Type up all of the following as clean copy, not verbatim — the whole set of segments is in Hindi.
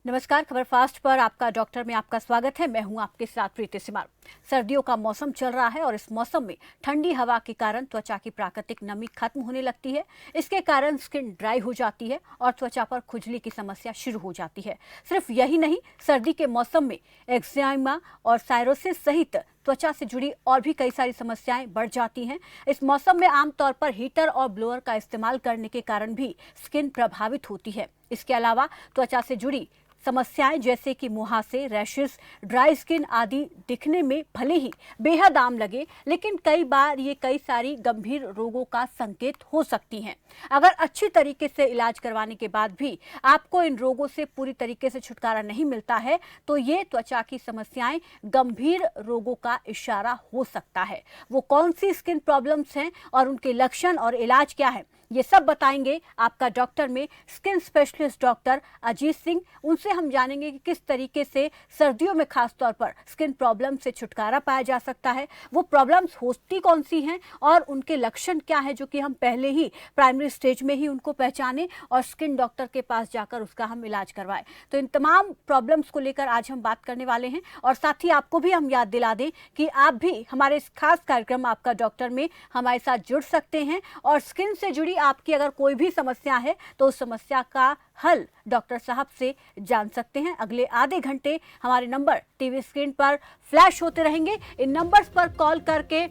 नमस्कार। खबर फास्ट पर आपका डॉक्टर में आपका स्वागत है। मैं हूं आपके साथ प्रीति सिमार। सर्दियों का मौसम चल रहा है और इस मौसम में ठंडी हवा के कारण त्वचा की प्राकृतिक नमी खत्म होने लगती है। इसके कारण स्किन ड्राई हो जाती है और त्वचा पर खुजली की समस्या शुरू हो जाती है। सिर्फ यही नहीं, सर्दी के मौसम में एक्जिमा और साइरोसिस सहित त्वचा से जुड़ी और भी कई सारी समस्याएं बढ़ जाती हैं। इस मौसम में आमतौर पर हीटर और ब्लोअर का इस्तेमाल करने के कारण भी स्किन प्रभावित होती है। इसके अलावा त्वचा से जुड़ी समस्याएं जैसे कि मुहासे, रैशेस, ड्राई स्किन आदि दिखने में भले ही बेहद आम लगे, लेकिन कई बार ये कई सारी गंभीर रोगों का संकेत हो सकती हैं। अगर अच्छी तरीके से इलाज करवाने के बाद भी आपको इन रोगों से पूरी तरीके से छुटकारा नहीं मिलता है तो ये त्वचा की समस्याएं गंभीर रोगों का इशारा हो सकता है। वो कौन सी स्किन प्रॉब्लम्स हैं और उनके लक्षण और इलाज क्या है, ये सब बताएंगे आपका डॉक्टर में skin specialist doctor Ajit Singh. उनसे हम जानेंगे कि किस तरीके से सर्दियों में खास तौर पर स्किन प्रॉब्लम से छुटकारा पाया जा सकता है, वो प्रॉब्लम्स होती कौन सी हैं और उनके लक्षण क्या है, जो कि हम पहले ही प्राइमरी स्टेज में ही उनको पहचाने और स्किन डॉक्टर के पास जाकर उसका हम इलाज करवाएं। तो इन तमाम प्रॉब्लम्स को लेकर आज हम बात करने वाले हैं और साथ ही आपको भी हम याद दिला दें कि आप भी हमारे इस खास कार्यक्रम आपका डॉक्टर में हमारे साथ जुड़ सकते हैं और स्किन से जुड़ी आपकी अगर कोई भी समस्या है तो उस समस्या का हल डॉक्टर साहब से जान सकते हैं। अगले आधे घंटे हमारे नंबर टीवी स्क्रीन पर फ्लैश होते रहेंगे। इन नंबर्स पर कॉल करके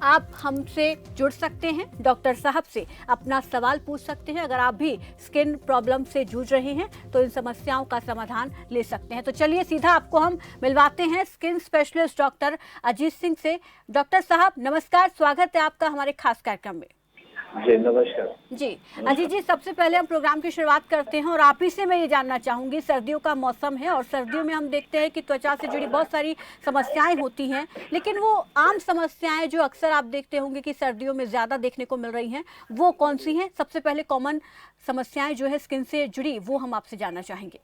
आप हमसे जुड़ सकते हैं, डॉक्टर साहब से अपना सवाल पूछ सकते हैं। अगर आप भी स्किन प्रॉब्लम से जूझ रहे हैं तो इन समस्याओं का समाधान ले सकते हैं। तो चलिए सीधा आपको हम मिलवाते हैं skin specialist doctor Ajit Singh से। डॉक्टर साहब नमस्कार, स्वागत है आपका हमारे खास कार्यक्रम में। जी नमस्कार। जी अजीत जी, सबसे पहले हम प्रोग्राम की शुरुआत करते हैं और आप ही से मैं ये जानना चाहूंगी, सर्दियों का मौसम है और सर्दियों में हम देखते हैं कि त्वचा से जुड़ी बहुत सारी समस्याएं होती हैं, लेकिन वो आम समस्याएं जो अक्सर आप देखते होंगे कि सर्दियों में ज़्यादा देखने को मिल रही हैं, वो कौन सी हैं? सबसे पहले कॉमन समस्याएं जो है स्किन से जुड़ी, वो हम आपसे जानना चाहेंगे।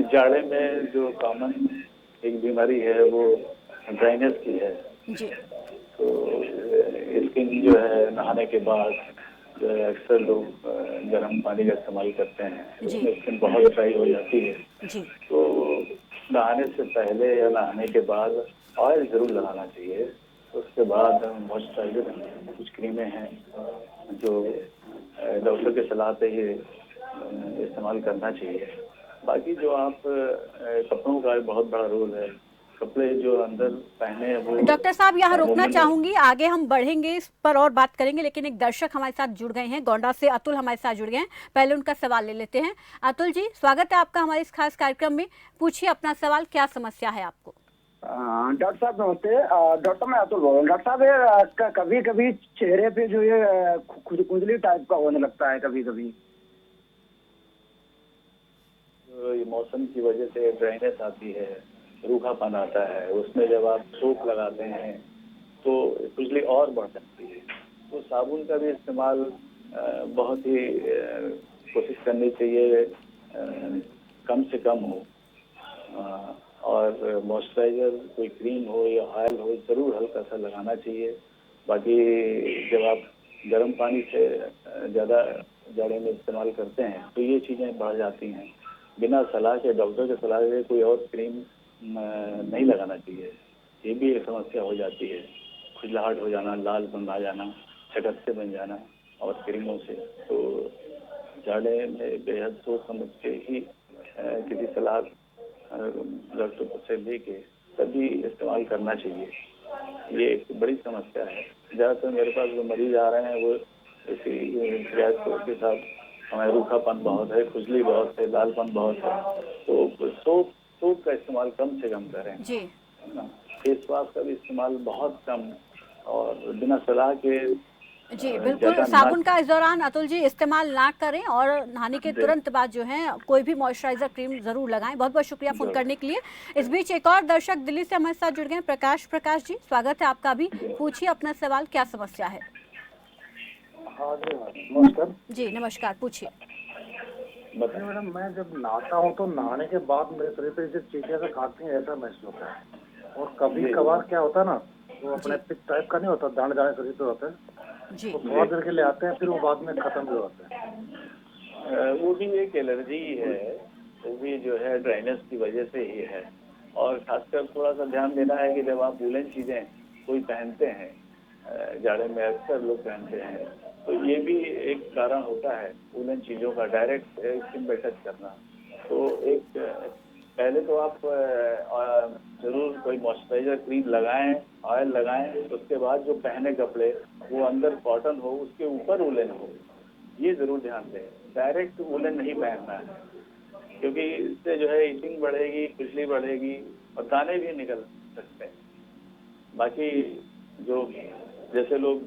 जाड़े में जो कॉमन एक बीमारी है वो ड्राइनेस की है। जी। तो स्किन जो है नहाने के बाद जो है अक्सर लोग गर्म पानी का इस्तेमाल करते हैं, उसमें स्किन बहुत ड्राई हो जाती है। जी। तो नहाने से पहले या नहाने के बाद ऑयल जरूर लगाना चाहिए। उसके बाद मॉइस्चराइजर, कुछ क्रीमें हैं जो डॉक्टर की सलाह पे ही इस्तेमाल करना चाहिए। बाकी जो आप कपड़ों का बहुत बड़ा रोल है, कपड़े जो अंदर पहने हैं वो। डॉक्टर साहब यहाँ रोकना चाहूंगी, आगे हम बढ़ेंगे इस पर और बात करेंगे, लेकिन एक दर्शक हमारे साथ जुड़ गए हैं, गोंडा से अतुल हमारे साथ जुड़ गए हैं। पहले उनका सवाल ले लेते हैं। अतुल जी, स्वागत है आपका हमारे इस खास कार्यक्रम में। पूछिए अपना सवाल, क्या समस्या है आपको? डॉक्टर साहब नमस्ते। डॉक्टर मैं अतुल बोल रहा हूँ। डॉक्टर साहब ये कभी कभी चेहरे पे जो ये खुजली टाइप का होने लगता है कभी कभी। ये मौसम की वजह से ड्राइनेस आती है, रूखापन आता है, उसमें जब आप सोप लगाते हैं तो खुजली और बढ़ जाती है। तो साबुन का भी इस्तेमाल बहुत ही कोशिश करनी चाहिए, कम से कम हो। और मॉइस्चराइजर कोई क्रीम हो या ऑयल हो जरूर हल्का सा लगाना चाहिए। बाकी जब आप गर्म पानी से ज़्यादा जाड़े में इस्तेमाल करते हैं तो ये चीज़ें बढ़ जाती हैं। बिना सलाह के, डॉक्टर के सलाह के कोई और क्रीम नहीं लगाना चाहिए। ये भी एक समस्या हो जाती है, खुजलाहट हो जाना, लाल बन आ जाना, चकत्ते बन जाना और क्रीमों से। तो जाड़े में बेहद सोच समझ के ही किसी सलाह डॉक्टर से लेके तभी इस्तेमाल करना चाहिए। ये एक बड़ी समस्या है। ज़्यादातर मेरे पास जो मरीज आ रहे हैं वो इसी गैस के साथ, हमें रूखापन बहुत है, खुजली बहुत है, लालपन बहुत है। तो सोप का इस्तेमाल कम से कम करें जी। फेस वॉश का भी इस्तेमाल बहुत कम और बिना सलाह के। जी बिल्कुल, साबुन का इस दौरान अतुल जी इस्तेमाल ना करें और नहाने के तुरंत बाद जो है कोई भी मॉइस्चराइजर क्रीम जरूर लगाएं। बहुत बहुत शुक्रिया फोन करने के लिए। इस बीच एक और दर्शक दिल्ली से हमारे साथ जुड़ गए हैं, प्रकाश जी, स्वागत है आपका भी। पूछिए अपना सवाल, क्या समस्या है? हाँ जी नमस्कार। जी नमस्कार, पूछिए। बताइए मैडम, मैं जब नहाता हूँ तो नहाने के बाद मेरे शरीर पे जब चीटियां से खाती हैं ऐसा महसूस होता है। और कभी कभार क्या होता है ना, वो अपने पिट टाइप का नहीं होता, दाने दाने शरीर पे होता है, जी। तो थोड़ा देर के लिए आते हैं, फिर वो बाद में खत्म भी होते हैं। वो भी एक एलर्जी है। वो भी जो है ड्राइनेस की वजह से ही है। और खासकर थोड़ा सा ध्यान देना है कि जब आप वूलन चीजें कोई पहनते हैं, जाड़े में अक्सर लोग पहनते हैं, तो ये भी एक कारण होता है वूलन चीजों का डायरेक्ट स्किन पे टच करना। तो एक पहले तो आप जरूर कोई मॉइस्चराइजर क्रीम लगाएं, ऑयल लगाएं, उसके बाद जो पहने कपड़े वो अंदर कॉटन हो, उसके ऊपर वूलन हो, ये जरूर ध्यान दें। डायरेक्ट वूलन नहीं पहनना है, क्योंकि इससे जो है इचिंग बढ़ेगी, खुजली बढ़ेगी और दाने भी निकल सकते हैं। बाकी जो जैसे लोग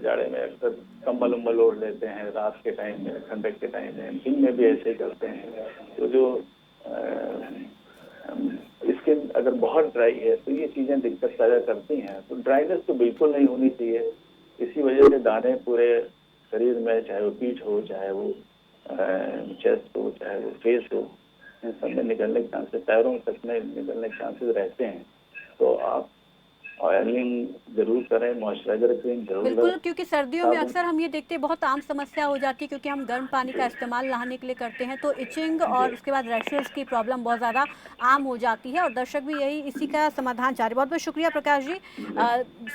जाड़े में अक्सर कंबल उम्बल ओढ़ लेते हैं रात के टाइम में, ठंडक के टाइम में, दिन में भी ऐसे ही करते हैं, तो जो स्किन अगर बहुत ड्राई है तो ये चीजें दिक्कत पैदा करती हैं। तो ड्राइनेस तो बिल्कुल नहीं होनी चाहिए। इसी वजह से दाने पूरे शरीर में, चाहे वो पीठ हो, चाहे वो चेस्ट हो, चाहे वो फेस हो, इन सब में निकलने के चांसेस, पैरों तक में निकलने के चांसेस रहते हैं। तो आप ऑयलिंग जरूर करें, मॉइस्चराइजर क्रीम जरूर बिल्कुल, लगाएं। क्योंकि सर्दियों में अक्सर हम ये देखते हैं बहुत आम समस्या हो जाती है, क्योंकि हम गर्म पानी का इस्तेमाल नहाने के लिए करते हैं, तो इचिंग और उसके बाद रैशेस की प्रॉब्लम बहुत ज़्यादा आम हो जाती है और दर्शक भी यही इसी का समाधान चाह रहे हैं। बहुत बहुत शुक्रिया प्रकाश जी।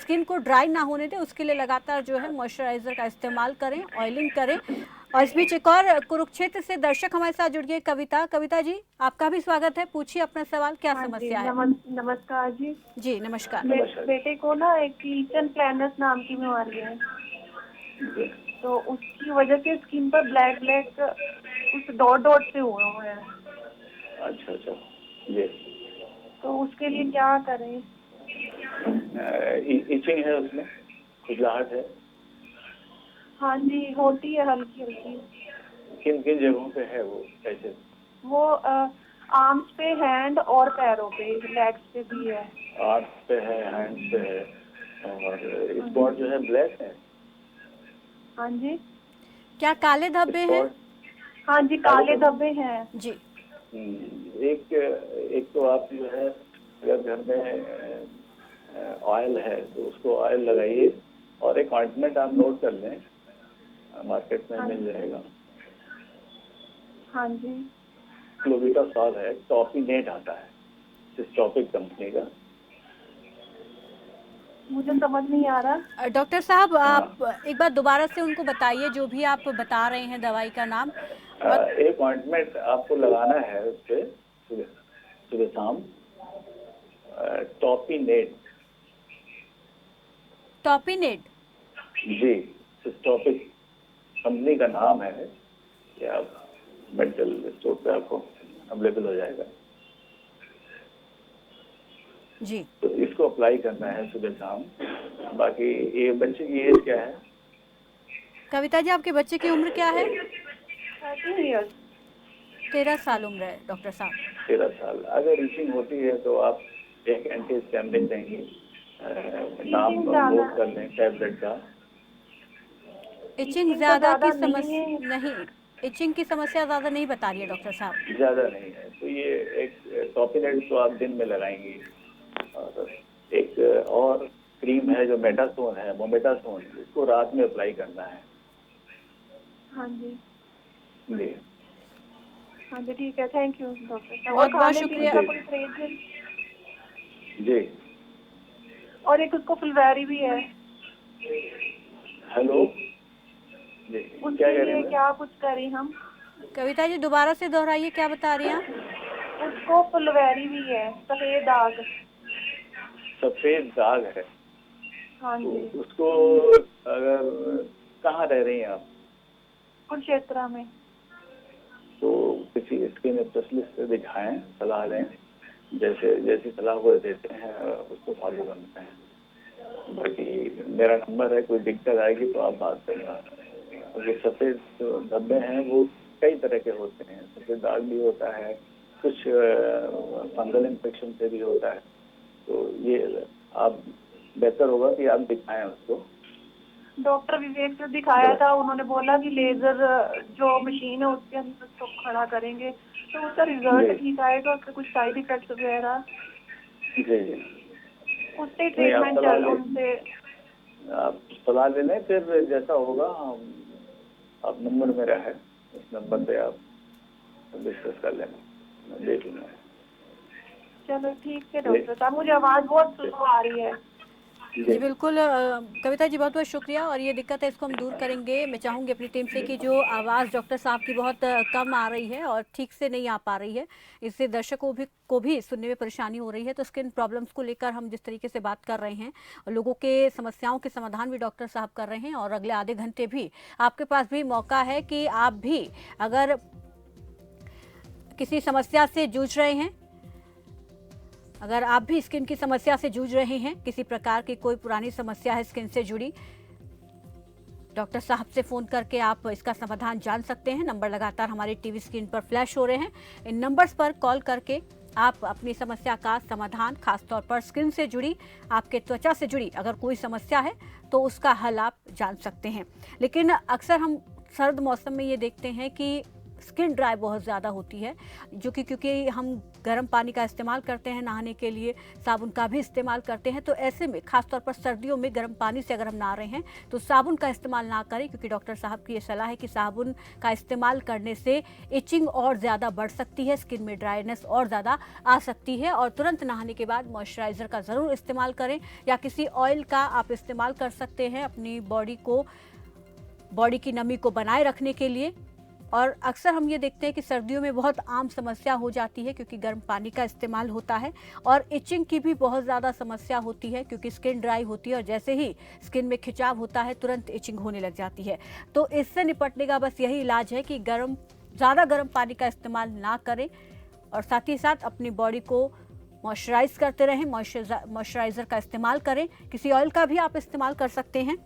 स्किन को ड्राई ना होने दें, उसके लिए लगातार जो है मॉइस्चराइजर का इस्तेमाल करें, ऑयलिंग करें। और इस बीच एक और कुरुक्षेत्र से दर्शक हमारे साथ जुड़ गए, कविता। कविता जी, आपका भी स्वागत है, पूछिए अपना सवाल, क्या हाँ जी, समस्या है? नमस्कार जी। जी नमस्कार। बेटे को ना एक किचन प्लैनेट नाम की बीमारी है, तो उसकी वजह से स्किन पर ब्लैक ब्लैक कुछ डॉट डॉट से हुए हुए हैं। अच्छा अच्छा, जी। तो उसके लिए क्या करें? इचिंग है उसमें, खुजलाहट है? हाँ जी, होती है हल्की हल्की। किन किन जगहों पे है वो, कैसे? वो आर्म्स पे, हैंड और पैरों पे, लेग्स पे भी है। आर्म्स पे है, हैंड्स पे है, और स्पॉट जो है ब्लैक है? हाँ जी। क्या काले धब्बे हैं? स्पॉट? हाँ जी, काले धब्बे हैं। जी। एक तो आप जो है अगर घर में ऑयल है तो उसको ऑयल लगाइए, और एक ऑइंटमेंट आप नोट कर लें, मार्केट में मिल जाएगा। हाँ जी। क्लोविटासॉल है, टॉपिनेट आता है, सिस्टोपिक कंपनी का। मुझे समझ नहीं आ रहा। डॉक्टर साहब, आप एक बार दोबारा से उनको बताइए जो भी आप बता रहे हैं दवाई का नाम। एक ऑइंटमेंट आपको लगाना है उस पे सुबह शाम, टॉपिनेट। टॉपिनेट? जी, सिस्टोपिक कंपनी का नाम है, या आप मेडिकल स्टोर पे आपको अवेलेबल हो जाएगा। जी। तो इसको अप्लाई करना है सुबह शाम। बाकी ये बच्चे की एज क्या है? कविता जी, आपके बच्चे की उम्र क्या है? 13 years। 13 साल उम्र है डॉक्टर साहब। 13 साल। अगर इचिंग होती है तो आप एक एंटी हिस्टामिनिक देंगे, नाम नोट कर लें टैबलेट का। इचिंग ज्यादा की समस्या नहीं, इचिंग की समस्या ज्यादा नहीं बता रही है डॉक्टर साहब। ज्यादा नहीं है तो ये एक टॉपिनेट तो आप दिन में लगाएंगे, और एक और क्रीम है जो मेटासोन है, मोमेटासोन, इसको रात में अप्लाई करना है। हाँ जी। जी हाँ जी, ठीक है, थैंक यू डॉक्टर साहब। बहुत बहुत खाने शुक्रिया। पीने का कोई परहेज है? जी। और एक उसको फुलवारी भी है। हेलो जी, क्या उसके कह रहे लिए हैं? क्या कुछ करें हम? कविता जी, दोबारा से दोहराइए, क्या बता रही हैं आप? उसको फुलवारी भी है, सफेद दाग। सफेद दाग है? हाँ तो जी। उसको अगर, कहाँ रह रही हैं आप? कुरुक्षेत्र में। तो किसी स्किन स्पेशलिस्ट से दिखाएं, सलाह लें, जैसी सलाह वो देते हैं उसको फॉलो करते हैं। बाकी मेरा नंबर है, कोई दिक्कत आएगी तो आप बात करना। क्योंकि सफेद धब्बे हैं वो कई तरह के होते हैं, सफेद दाग भी होता है, कुछ फंगल इन्फेक्शन से भी होता है। तो ये आप बेहतर होगा कि आप दिखाएं उसको। डॉक्टर विवेक से दिखाया था, उन्होंने बोला कि लेजर जो मशीन है उसके अंदर उसको खड़ा करेंगे तो उसका रिजल्ट ठीक आएगा, उसके कुछ साइड इफेक्ट्स वगैरह। जी जी, उससे ट्रीटमेंट चल, उनसे आप सलाह ले लें, फिर जैसा होगा आप नंबर मेरा है, इस नंबर पे आप डिस्कस कर लेना। ले लूंगा। चलो ठीक है डॉक्टर साहब, मुझे आवाज बहुत स्लो आ रही है। जी बिल्कुल कविता जी, बहुत बहुत शुक्रिया। और ये दिक्कत है इसको हम दूर करेंगे। मैं चाहूँगी अपनी टीम से कि जो आवाज़ डॉक्टर साहब की बहुत कम आ रही है और ठीक से नहीं आ पा रही है, इससे दर्शकों को भी सुनने में परेशानी हो रही है। तो स्किन प्रॉब्लम्स को लेकर हम जिस तरीके से बात कर रहे हैं और लोगों के समस्याओं के समाधान भी डॉक्टर साहब कर रहे हैं, और अगले आधे घंटे भी आपके पास भी मौका है कि आप भी अगर किसी समस्या से जूझ रहे हैं, अगर आप भी स्किन की समस्या से जूझ रहे हैं, किसी प्रकार की कोई पुरानी समस्या है स्किन से जुड़ी, डॉक्टर साहब से फोन करके आप इसका समाधान जान सकते हैं। नंबर लगातार हमारी टीवी स्क्रीन पर फ्लैश हो रहे हैं। इन नंबर्स पर कॉल करके आप अपनी समस्या का समाधान, खासतौर पर स्किन से जुड़ी, आपके त्वचा से जुड़ी अगर कोई समस्या है तो उसका हल आप जान सकते हैं। लेकिन अक्सर हम सर्द मौसम में ये देखते हैं कि स्किन ड्राई बहुत ज़्यादा होती है, जो कि क्योंकि हम गर्म पानी का इस्तेमाल करते हैं नहाने के लिए, साबुन का भी इस्तेमाल करते हैं। तो ऐसे में खासतौर पर सर्दियों में गर्म पानी से अगर हम नहा रहे हैं तो साबुन का इस्तेमाल ना करें, क्योंकि डॉक्टर साहब की ये सलाह है कि साबुन का इस्तेमाल करने से इचिंग और ज़्यादा बढ़ सकती है, स्किन में ड्राइनेस और ज़्यादा आ सकती है। और तुरंत नहाने के बाद मॉइस्चराइज़र का ज़रूर इस्तेमाल करें, या किसी ऑयल का आप इस्तेमाल कर सकते हैं अपनी बॉडी की नमी को बनाए रखने के लिए। और अक्सर हम ये देखते हैं कि सर्दियों में बहुत आम समस्या हो जाती है, क्योंकि गर्म पानी का इस्तेमाल होता है, और इचिंग की भी बहुत ज़्यादा समस्या होती है, क्योंकि स्किन ड्राई होती है और जैसे ही स्किन में खिंचाव होता है तुरंत इचिंग होने लग जाती है। तो इससे निपटने का बस यही इलाज है कि ज़्यादा गर्म पानी का इस्तेमाल ना करें, और साथ ही साथ अपनी बॉडी को मॉइस्चराइज करते रहें, मॉइस्चराइज़र का इस्तेमाल करें। किसी ऑयल का भी आप इस्तेमाल कर सकते हैं।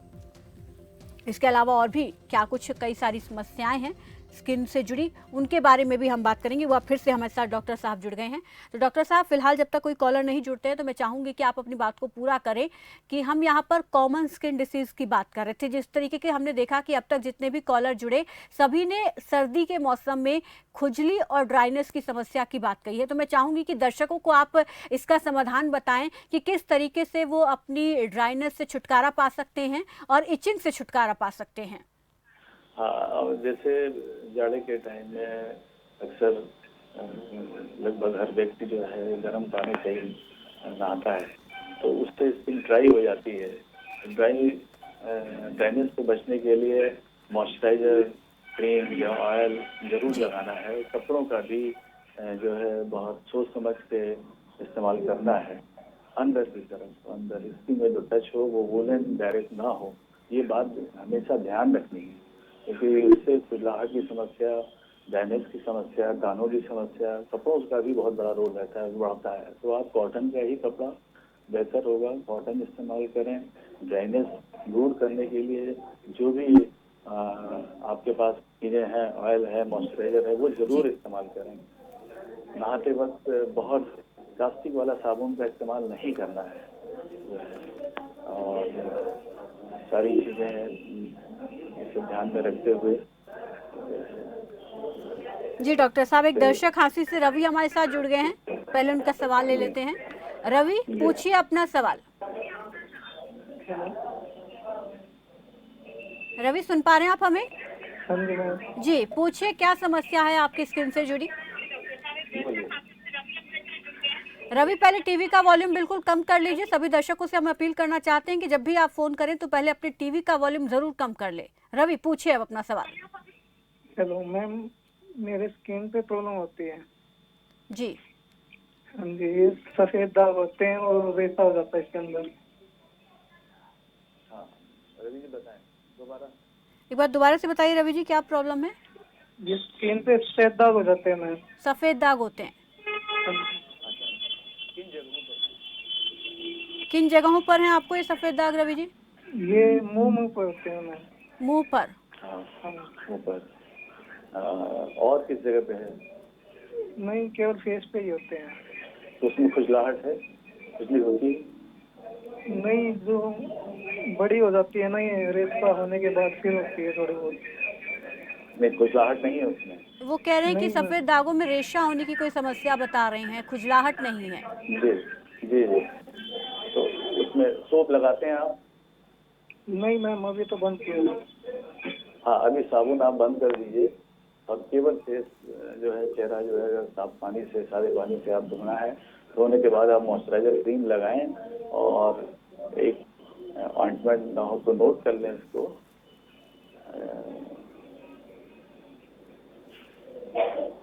इसके अलावा और भी क्या कुछ कई सारी समस्याएं हैं स्किन से जुड़ी, उनके बारे में भी हम बात करेंगे। वो आप फिर से हमारे साथ डॉक्टर साहब जुड़ गए हैं। तो डॉक्टर साहब, फिलहाल जब तक कोई कॉलर नहीं जुड़ते हैं तो मैं चाहूंगी कि आप अपनी बात को पूरा करें कि हम यहाँ पर कॉमन स्किन डिसीज की बात कर रहे थे। जिस तरीके के हमने देखा कि अब तक जितने भी कॉलर जुड़े सभी ने सर्दी के मौसम में खुजली और ड्राइनेस की समस्या की बात कही है। तो मैं चाहूंगी कि दर्शकों को आप इसका समाधान बताएं कि किस तरीके से वो अपनी ड्राइनेस से छुटकारा पा सकते हैं और इचिंग से छुटकारा पा सकते हैं। हाँ, और जैसे जाड़े के टाइम में अक्सर लगभग हर व्यक्ति जो है गर्म पानी से ही नहाता है, तो उससे स्किन ड्राई हो जाती है। ड्राइनेस से बचने के लिए मॉइस्चराइजर, क्रीम या ऑयल जरूर लगाना है। कपड़ों का भी जो है बहुत सोच समझ के इस्तेमाल करना है। अंदर की तरफ, अंदर स्किन में जो टच हो वो वूलन डायरेक्ट ना हो, ये बात हमेशा ध्यान रखनी है, क्योंकि उससे खुजलाहट की समस्या, ड्राइनेस की समस्या, कानों की समस्या, कपड़ों का भी बहुत बड़ा रोल रहता है, बढ़ता है। तो आप कॉटन का ही कपड़ा बेहतर होगा, कॉटन इस्तेमाल करें। ड्राइनेस दूर करने के लिए जो भी आपके पास चीज़ें हैं, ऑयल है, मॉइस्चराइजर है, वो जरूर इस्तेमाल करें। नहाते वक्त बहुत प्लास्टिक वाला साबुन का इस्तेमाल नहीं करना है, और सारी चीज़ें इसे ध्यान में रखते हुए। जी डॉक्टर साहब, एक दर्शक हांसी से रवि हमारे साथ जुड़ गए हैं, पहले उनका सवाल ले लेते हैं। रवि, पूछिए अपना सवाल। रवि, सुन पा रहे हैं आप हमें? जी, पूछिए क्या समस्या है आपकी स्किन से जुड़ी। रवि, पहले टीवी का वॉल्यूम बिल्कुल कम कर लीजिए। सभी दर्शकों से हम अपील करना चाहते हैं कि जब भी आप फोन करें तो पहले अपने टीवी का वॉल्यूम जरूर कम कर ले। रवि, पूछिए अब अपना सवाल। हेलो मैम, मेरे स्किन पे प्रॉब्लम होती है। जी हाँ जी, ये सफेद दाग होते हैं और रेसा हो जाता है इसके अंदर। हाँ, रवि जी बताएं दोबारा। एक बार दोबारा से बताइए रवि जी, क्या प्रॉब्लम है? ये स्किन पे सफेद दाग हो जाते हैं मैम। सफेद दाग होते हैं, किन जगहों पर हैं आपको ये सफेद दाग रवि जी? ये मुंह पर होते हैं मैम। मुंह पर? हाँ, मुंह पर। और किस जगह पे है? नहीं, केवल फेस पे ही होते हैं। तो उसमें खुजलाहट है, खुजली होती है? नहीं, जो बड़ी हो जाती है ना, ये रेसा होने के बाद फिर होती है थोड़ी बहुत। नहीं, खुजलाहट नहीं है उसमें। वो कह रहे हैं कि नहीं, सफेद दागों में रेशा होने की कोई समस्या बता रहे हैं, खुजलाहट नहीं है। जी जी जी। तो उसमें सोप लगाते हैं आप? नहीं मैम, अभी तो बंद किया। हाँ, अभी साबुन आप बंद कर दीजिए और केवल फेस जो है, चेहरा जो है, अगर साफ पानी से, सादे पानी से आप धोना है, धोने के बाद आप मॉइस्चराइजर क्रीम लगाएं और एक ऑइंटमेंट ना हो तो नोट कर लें इसको।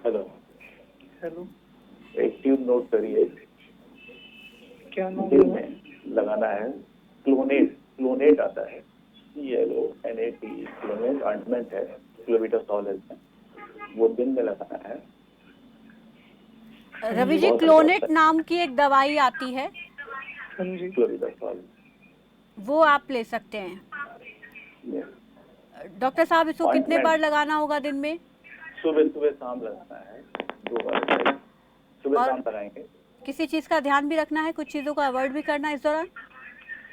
हेलो हेलो, एक ट्यूब नोट करिए, क्या नाम दिल है? में लगाना है। क्लोनेट आता है, CLONAT, क्लोनेट ऑइंटमेंट है, क्लोविटासॉल है इसमें, वो दिन में लगाना है। रवि जी, बहुत क्लोनेट अच्छा नाम की एक दवाई आती है, हाँ जी, क्लोविटासॉल। वो आप ले सकते हैं। डॉक्टर साहब, इसको कितने Ointment। बार लगाना होगा दिन में? सुबह सुबह शाम लगाना है, 2 बार लगाएं। सुबह और शाम लगाएंगे किसी चीज़ का ध्यान भी रखना है, कुछ चीज़ों को अवॉइड भी करना है इस दौरान?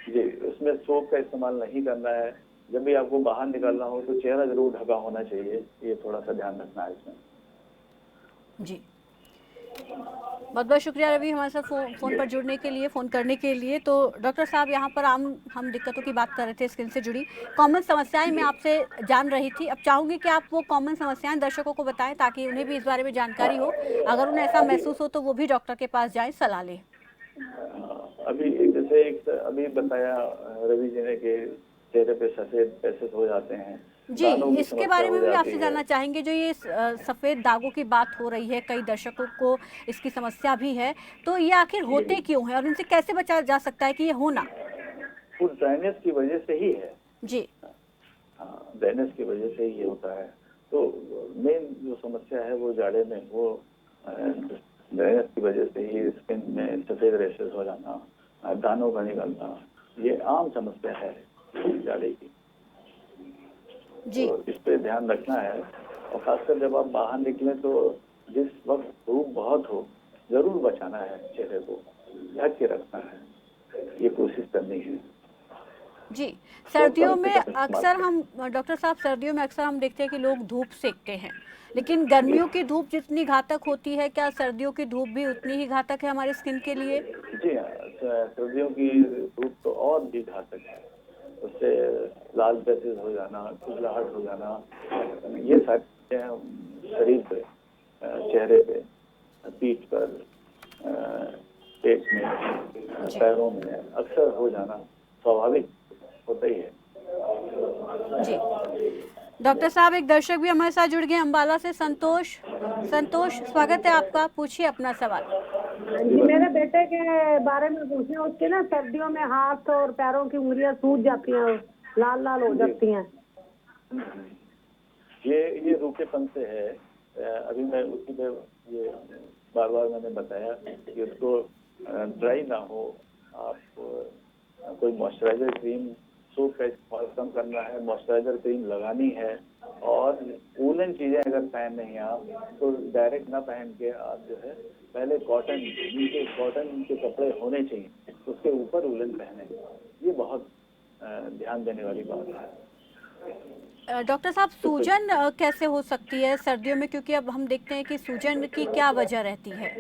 जी। उसमें सोप का इस्तेमाल नहीं करना है। जब भी आपको बाहर निकलना हो तो चेहरा जरूर ढका होना चाहिए, ये थोड़ा सा ध्यान रखना है इसमें। जी, बहुत बहुत शुक्रिया रवि, हमारे साथ फ़ोन पर जुड़ने के लिए, फ़ोन करने के लिए। तो डॉक्टर साहब, यहाँ पर हम दिक्कतों की बात कर रहे थे, स्किन से जुड़ी कॉमन समस्याएं मैं आपसे जान रही थी। अब चाहूँगी कि आप वो कॉमन समस्याएं दर्शकों को बताएं, ताकि उन्हें भी इस बारे में जानकारी हो। अगर उन्हें ऐसा महसूस हो तो वो भी डॉक्टर के पास जाएं, सलाह लें। अभी जैसे एक अभी बताया रवि जी ने कि चेहरे पे सफेद पैसेस हो जाते हैं, जी, दानों की इसके समस्या बारे हो में भी जाती आपसे है। जानना चाहेंगे। जो ये सफ़ेद दागों की बात हो रही है, कई दर्शकों को इसकी समस्या भी है, तो ये आखिर होते क्यों हैं और इनसे कैसे बचा जा सकता है कि ये हो ना? वो ड्राइनेस की वजह से ही है। जी, हाँ, ड्राइनेस की वजह से ही ये होता है। तो मेन जो समस्या है वो जाड़े में, वो ड्राइनेस की वजह से ही स्किन में सफेद रेशेस हो जाना, दानों का निकलना, ये आम समस्या है जाड़े की। जी, तो इस पे ध्यान रखना है। और खासकर जब आप बाहर निकलें तो जिस वक्त धूप बहुत हो, जरूर बचाना है, चेहरे को ढक के रखना है, ये कोशिश करनी है। जी। तो सर्दियों कम से में कम इस्तेमाल अक्सर करें। हम डॉक्टर साहब, सर्दियों में अक्सर हम देखते हैं कि लोग धूप सेकते हैं, लेकिन गर्मियों की धूप जितनी घातक होती है, क्या सर्दियों की धूप भी उतनी ही घातक है हमारी स्किन के लिए? जी हाँ, सर्दियों की धूप तो और भी घातक है। उससे लाल पैचेस हो जाना, खुजलाहट हो जाना, ये सारी चीजें शरीर पे, चेहरे पे, पीठ पर, पेट में, पैरों में अक्सर हो जाना स्वाभाविक होता ही है। जी। डॉक्टर साहब, एक दर्शक भी हमारे साथ जुड़ गए अम्बाला से, संतोष। संतोष, स्वागत है आपका, पूछिए अपना सवाल। जी, मेरे बेटे के बारे में पूछना, उसके ना सर्दियों में हाथ और पैरों की उंगलियां सूज जाती हैं, लाल लाल हो जाती हैं। ये रूखेपन से है। अभी मैं उसी पे ये बार बार मैंने बताया कि उसको ड्राई ना हो, आप कोई मॉइस्चराइजर क्रीम, सोप का इस्तेमाल कम करना है, मॉइस्चराइजर क्रीम लगानी है। और वूलन चीजें अगर पहन रही हैं आप, तो डायरेक्ट ना पहन के आप जो है पहले कॉटन के कपड़े होने चाहिए, उसके ऊपर वूलन पहने। ये बहुत ध्यान देने वाली बात है। डॉक्टर साहब, सूजन कैसे हो सकती है सर्दियों में, क्योंकि अब हम देखते हैं कि सूजन की क्या वजह रहती है?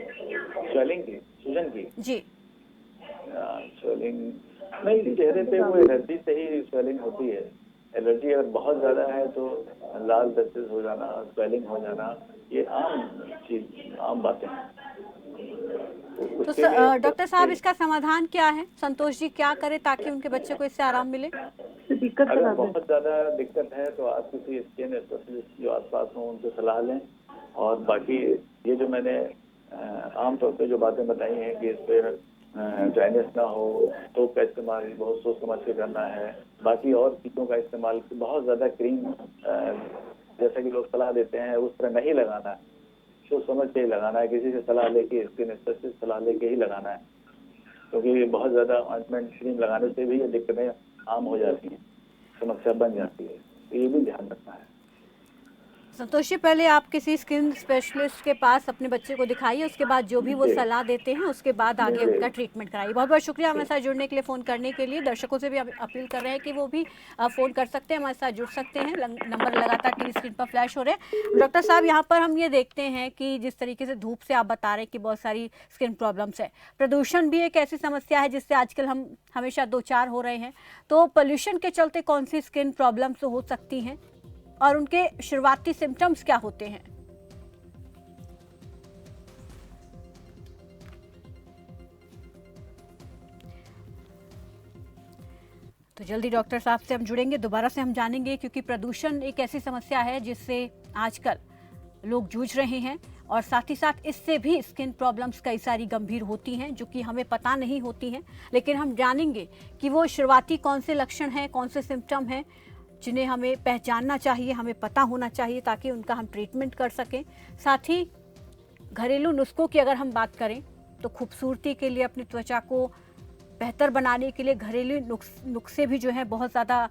स्वेलिंग की, सूजन की। जी, स्वेलिंग नहीं, चेहरे पे वो एलर्जी से ही स्वेलिंग होती है। एलर्जी अगर बहुत ज्यादा है तो लाल पैचेस हो जाना, स्वेलिंग हो जाना, ये आम बातें हैं। तो उसके लिए डॉक्टर साहब, इसका समाधान क्या है? संतोष जी क्या करें ताकि उनके बच्चे को इससे आराम मिले? दिक्कत अगर बहुत ज्यादा दिक्कत है तो आप किसी स्किन स्पेशलिस्ट जो आसपास हो उनसे सलाह लें। और बाकी ये जो मैंने आमतौर पे जो बातें बताई हैं कि इस पे ड्राइनेस ना हो, सोप का इस्तेमाल बहुत सोच समझ के करना है। बाकी और चीज़ों का इस्तेमाल, बहुत ज़्यादा क्रीम जैसा कि लोग सलाह देते हैं उस तरह नहीं लगाना है, सोच समझ के ही लगाना है। किसी से सलाह लेके, स्किन स्पेशलिस्ट सलाह लेके ही लगाना है, क्योंकि बहुत ज़्यादा ऑइंटमेंट क्रीम लगाने से भी ये दिक्कतें आम हो जाती हैं, समस्या बन जाती है। तो ये भी ध्यान रखना है। संतोष जी, पहले आप किसी स्किन स्पेशलिस्ट के पास अपने बच्चे को दिखाइए, उसके बाद जो भी वो सलाह देते हैं उसके बाद आगे उनका ट्रीटमेंट कराइए। बहुत बहुत शुक्रिया हमारे साथ जुड़ने के लिए, फ़ोन करने के लिए। दर्शकों से भी अपील कर रहे हैं कि वो भी फ़ोन कर सकते हैं, हमारे साथ जुड़ सकते हैं। नंबर लगातार टीवी स्क्रीन पर फ्लैश हो रहे हैं। डॉक्टर साहब, यहाँ पर हम ये देखते हैं कि जिस तरीके से धूप से आप बता रहे हैं कि बहुत सारी स्किन प्रॉब्लम्स है, प्रदूषण भी एक ऐसी समस्या है जिससे आजकल हम हमेशा दो चार हो रहे हैं। तो पोल्यूशन के चलते कौन सी स्किन प्रॉब्लम्स हो सकती हैं? और उनके शुरुआती सिम्टम्स क्या होते हैं? तो जल्दी डॉक्टर साहब से हम जुड़ेंगे, दोबारा से हम जानेंगे, क्योंकि प्रदूषण एक ऐसी समस्या है जिससे आजकल लोग जूझ रहे हैं और साथ ही साथ इससे भी स्किन प्रॉब्लम्स कई सारी गंभीर होती हैं जो कि हमें पता नहीं होती हैं। लेकिन हम जानेंगे कि वो शुरुआती कौन से लक्षण हैं, कौन से सिम्टम हैं जिन्हें हमें पहचानना चाहिए, हमें पता होना चाहिए ताकि उनका हम ट्रीटमेंट कर सकें। साथ ही घरेलू नुस्खों की अगर हम बात करें तो खूबसूरती के लिए, अपनी त्वचा को बेहतर बनाने के लिए घरेलू नुस्खे भी जो हैं बहुत ज़्यादा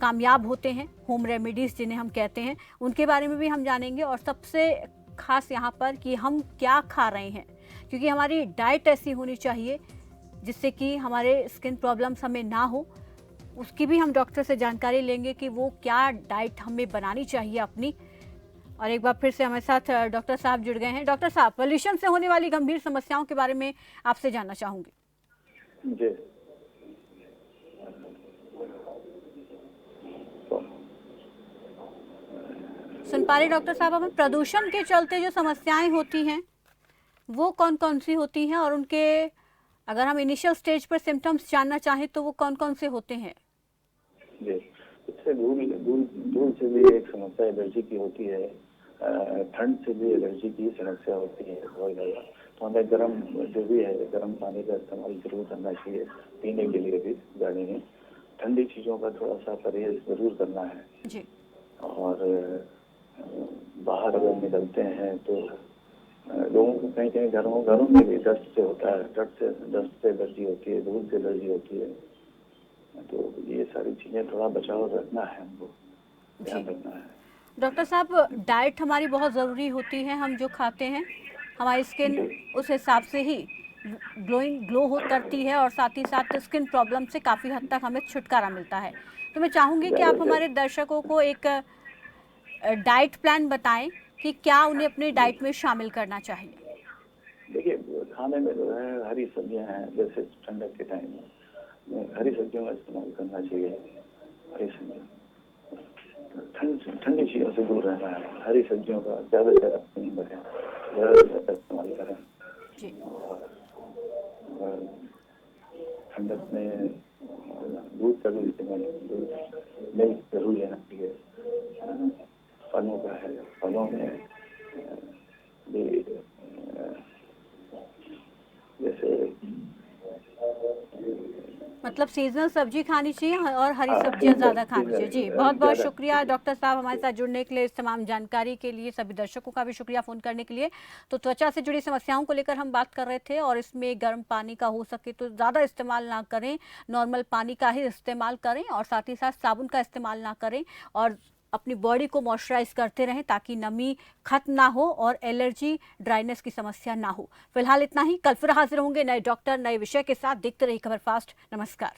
कामयाब होते हैं, होम रेमेडीज़ जिन्हें हम कहते हैं, उनके बारे में भी हम जानेंगे। और सबसे खास यहाँ पर कि हम क्या खा रहे हैं, क्योंकि हमारी डाइट ऐसी होनी चाहिए जिससे कि हमारे स्किन प्रॉब्लम्स हमें ना हो। उसकी भी हम डॉक्टर से जानकारी लेंगे कि वो क्या डाइट हमें बनानी चाहिए अपनी। और एक बार फिर से हमारे साथ डॉक्टर साहब जुड़ गए हैं। डॉक्टर साहब, पोल्यूशन से होने वाली गंभीर समस्याओं के बारे में आपसे जानना चाहूँगी। जी, सुन पा रहे डॉक्टर साहब? हमें प्रदूषण के चलते जो समस्याएं होती हैं वो कौन कौन सी होती हैं, और उनके अगर हम इनिशियल स्टेज पर सिम्टम्स जानना चाहें तो वो कौन कौन से होते हैं? जी, इससे धूल से भी एक समस्या एलर्जी की होती है, ठंड से भी एलर्जी की समस्या होती है बहुत ज़्यादा। तो हमें गर्म जो भी है, गर्म पानी का इस्तेमाल जरूर करना चाहिए, पीने के लिए भी गर्मी में। ठंडी चीज़ों का थोड़ा सा परहेज जरूर करना है जी। और बाहर अगर निकलते हैं तो लोगों को कहीं कहीं घरों में भी डस्ट से होता है, डस्ट से एलर्जी होती है, धूल से एलर्जी होती है। तो ये सारी चीज़ें थोड़ा बचाव रखना है, हमको ध्यान रखना है। डॉक्टर साहब, डाइट हमारी बहुत ज़रूरी होती है। हम जो खाते हैं हमारी स्किन उस हिसाब से ही ग्लो करती है और साथ ही साथ स्किन प्रॉब्लम से काफ़ी हद तक हमें छुटकारा मिलता है। तो मैं चाहूँगी कि आप हमारे दर्शकों को एक डाइट प्लान बताएं कि क्या उन्हें अपनी डाइट में शामिल करना चाहिए। देखिए, खाने में जो है हरी सब्जियां हैं, जैसे ठंडक के टाइम में हरी सब्जियों का इस्तेमाल करना चाहिए। हरी सब्जियां, ठंडी चीज़ों से दूर रहना है। हरी सब्जियों का ज़्यादा से ज़्यादा इस्तेमाल करें। जी। और ठंडक में दूध का भी इस्तेमाल, मिल्क जरूर लेना चाहिए। फलों का है, फलों में भी जैसे मतलब सीजनल सब्जी खानी चाहिए और हरी सब्जियां ज़्यादा खानी चाहिए। जी, बहुत बहुत शुक्रिया डॉक्टर साहब हमारे साथ जुड़ने के लिए, इस तमाम जानकारी के लिए। सभी दर्शकों का भी शुक्रिया फ़ोन करने के लिए। तो त्वचा से जुड़ी समस्याओं को लेकर हम बात कर रहे थे और इसमें गर्म पानी का हो सके तो ज़्यादा इस्तेमाल ना करें, नॉर्मल पानी का ही इस्तेमाल करें और साथ ही साथ साबुन का इस्तेमाल ना करें और अपनी बॉडी को मॉइस्चराइज करते रहें ताकि नमी खत्म ना हो और एलर्जी, ड्राइनेस की समस्या ना हो। फिलहाल इतना ही। कल फिर हाजिर होंगे नए डॉक्टर, नए विषय के साथ। देखते रहिए खबर फास्ट। नमस्कार।